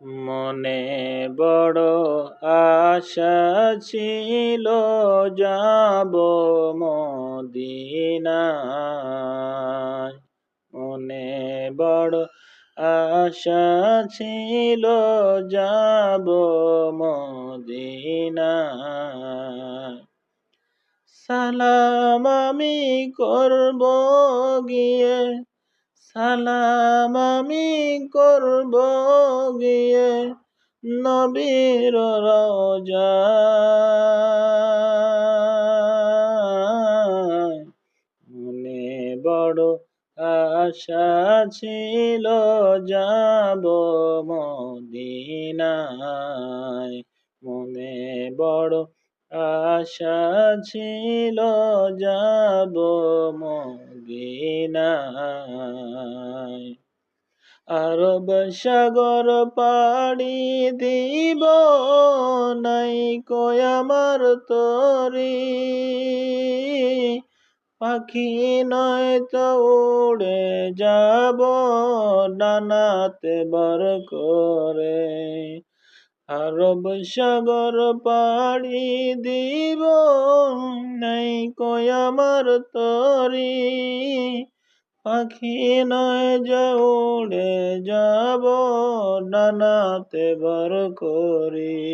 মনে বড় আশা ছিল যাব মদিনায়। মনে বড় আশা ছিল যাব মদিনায়। সালাম আমি করব গিয়ে, সালাম আমি করব গিয়ে নবীর রওজায়। মনে বড় আশা ছিল যাব মদিনায়। মনে বড় আশা ছিল যাব মদিনায়। আরব সাগর পাড়ি দিব নাই কই আমার তরি, পাখি নয় তো উড়ে যাব ডানাতে ভর করে। আরব সাগর পাড়ি দিব নাই কই আমার তরি, পাখি নয় যে উড়ে যাব ডানাতে ভর করি।